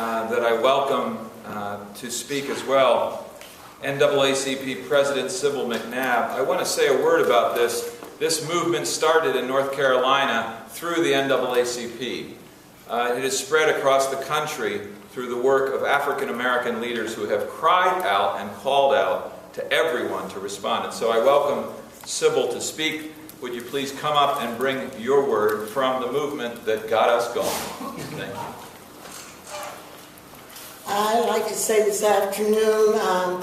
that I welcome to speak as well, NAACP President Sybil McNabb. I want to say a word about this. This movement started in North Carolina through the NAACP. It has spread across the country through the work of African American leaders who have cried out and called out to everyone to respond. And so I welcome Sybil to speak. Would you please come up and bring your word from the movement that got us going? Thank you. I'd like to say this afternoon,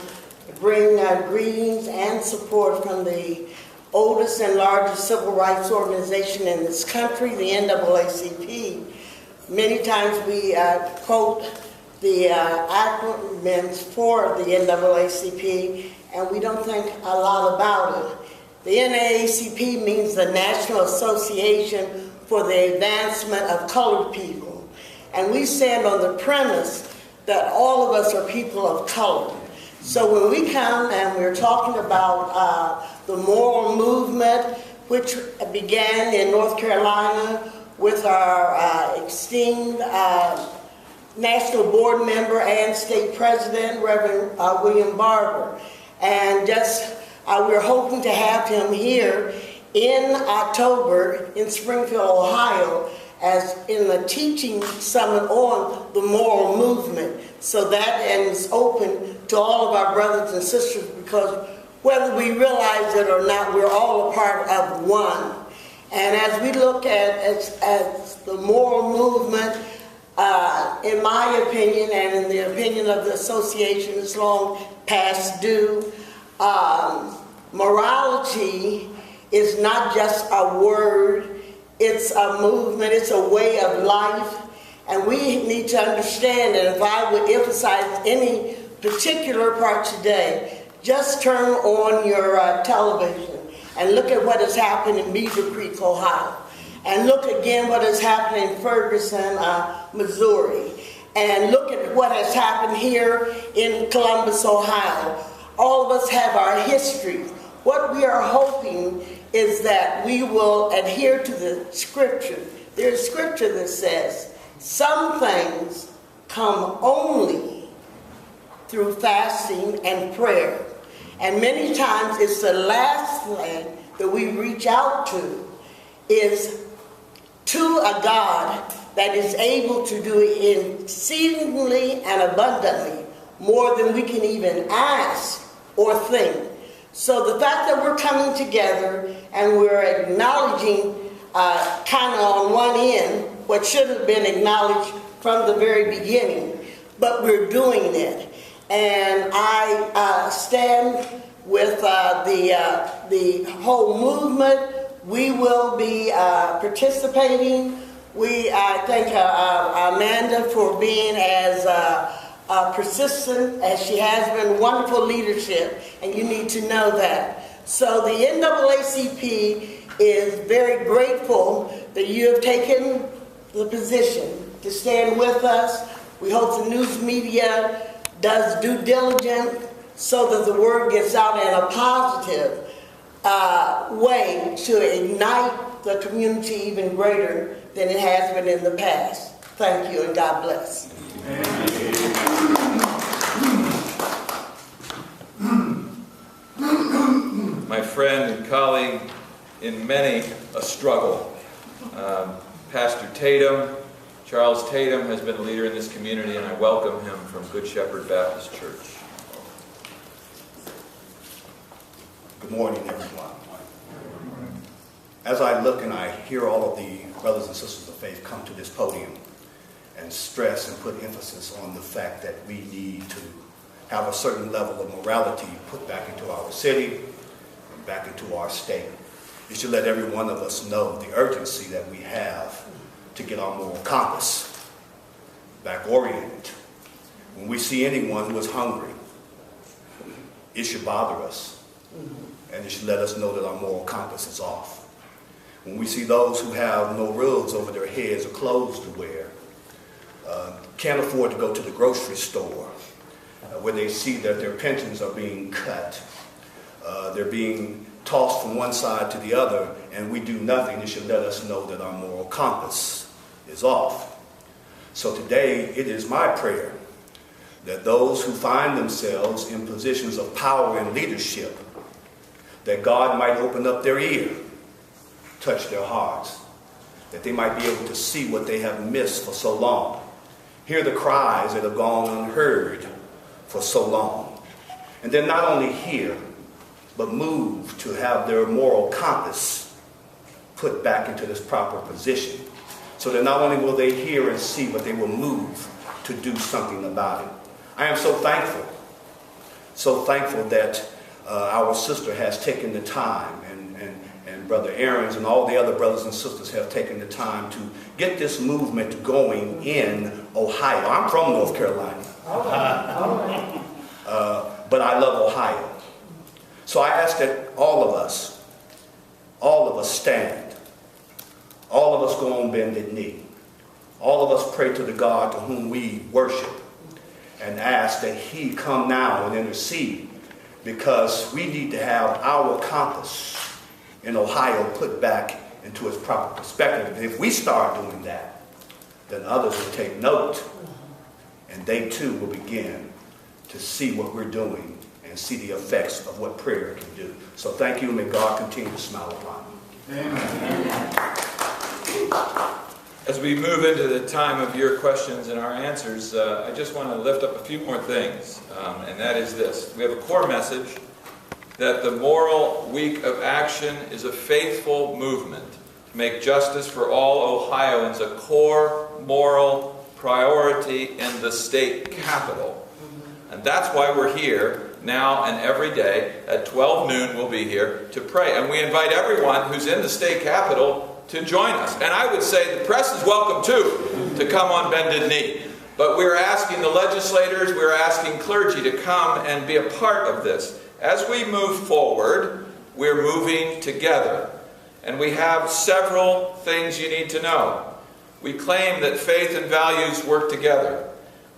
bring greetings and support from the oldest and largest civil rights organization in this country, the NAACP. Many times we quote the acronyms for the NAACP, and we don't think a lot about it. The NAACP means the National Association for the Advancement of Colored People. And we stand on the premise that all of us are people of color. So when we come and we're talking about the moral movement, which began in North Carolina with our esteemed National Board member and State President, Reverend William Barber. And just we're hoping to have him here in October in Springfield, Ohio, as in the teaching summit on the moral movement. So that is open to all of our brothers and sisters, because whether we realize it or not, we're all a part of one. And as we look at as the moral movement, in my opinion and in the opinion of the association, is long past due. Morality is not just a word. It's a movement, it's a way of life, and we need to understand that. If I would emphasize any particular part today, just turn on your television and look at what has happened in Beaver Creek, Ohio, and look again what has happened in Ferguson, Missouri, and look at what has happened here in Columbus, Ohio. All of us have our history. What we are hoping is that we will adhere to the scripture. There's scripture that says some things come only through fasting and prayer. And many times it's the last thing that we reach out to is to a God that is able to do exceedingly and abundantly more than we can even ask or think. So the fact that we're coming together and we're acknowledging kind of on one end what should have been acknowledged from the very beginning, but we're doing it. And I stand with the whole movement. We will be participating. I thank Amanda for being as persistent as she has been. Wonderful leadership, and you need to know that. So the NAACP is very grateful that you have taken the position to stand with us. We hope the news media does due diligence so that the word gets out in a positive way to ignite the community even greater than it has been in the past. Thank you, and God bless. My friend and colleague in many a struggle, Pastor Tatum, Charles Tatum, has been a leader in this community, and I welcome him from Good Shepherd Baptist Church. Good morning, everyone. As I look and I hear all of the brothers and sisters of faith come to this podium and stress and put emphasis on the fact that we need to have a certain level of morality put back into our city and back into our state, it should let every one of us know the urgency that we have to get our moral compass back oriented. When we see anyone who is hungry, it should bother us, and it should let us know that our moral compass is off. When we see those who have no roofs over their heads or clothes to wear, can't afford to go to the grocery store, where they see that their pensions are being cut, they're being tossed from one side to the other, and we do nothing, it should let us know that our moral compass is off. So today, it is my prayer that those who find themselves in positions of power and leadership, that God might open up their ear, touch their hearts, that they might be able to see what they have missed for so long, hear the cries that have gone unheard for so long, and then not only hear, but move to have their moral compass put back into this proper position, so that not only will they hear and see, but they will move to do something about it. I am so thankful that our sister has taken the time, and Brother Ahrens and all the other brothers and sisters have taken the time to get this movement going in Ohio. I'm from North Carolina, but I love Ohio. So I ask that all of us stand, all of us go on bended knee, all of us pray to the God to whom we worship, and ask that he come now and intercede, because we need to have our compass in Ohio put back into its proper perspective. And if we start doing that, then others will take note, and they too will begin to see what we're doing and see the effects of what prayer can do. So thank you, and may God continue to smile upon you. Amen. As we move into the time of your questions and our answers, I just want to lift up a few more things, and that is this. We have a core message that the Moral Week of Action is a faithful movement to make justice for all Ohioans a core moral priority in the state capital. And that's why we're here now and every day at 12 noon we'll be here to pray. And we invite everyone who's in the state capital to join us. And I would say the press is welcome too to come on bended knee. But we're asking the legislators, we're asking clergy to come and be a part of this. As we move forward, we're moving together. And we have several things you need to know. We claim that faith and values work together.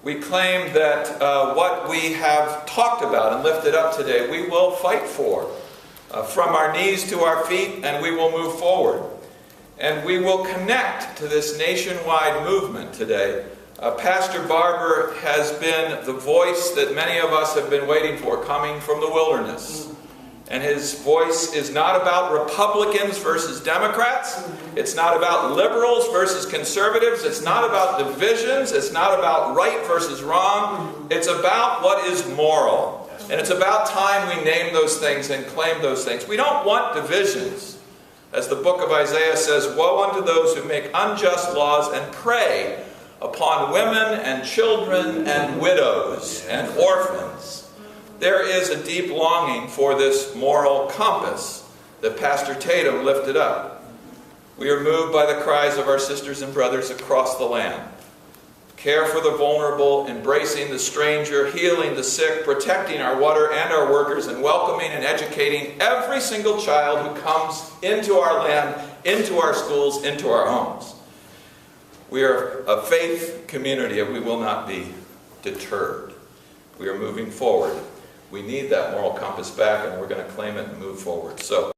We claim that what we have talked about and lifted up today, we will fight for. From our knees to our feet, and we will move forward. And we will connect to this nationwide movement today. Pastor Barber has been the voice that many of us have been waiting for, coming from the wilderness. And his voice is not about Republicans versus Democrats. It's not about liberals versus conservatives. It's not about divisions. It's not about right versus wrong. It's about what is moral. And it's about time we name those things and claim those things. We don't want divisions. As the book of Isaiah says, woe unto those who make unjust laws and prey upon women and children and widows and orphans. There is a deep longing for this moral compass that Pastor Tatum lifted up. We are moved by the cries of our sisters and brothers across the land. Care for the vulnerable, embracing the stranger, healing the sick, protecting our water and our workers, and welcoming and educating every single child who comes into our land, into our schools, into our homes. We are a faith community, and we will not be deterred. We are moving forward. We need that moral compass back, and we're going to claim it and move forward. So.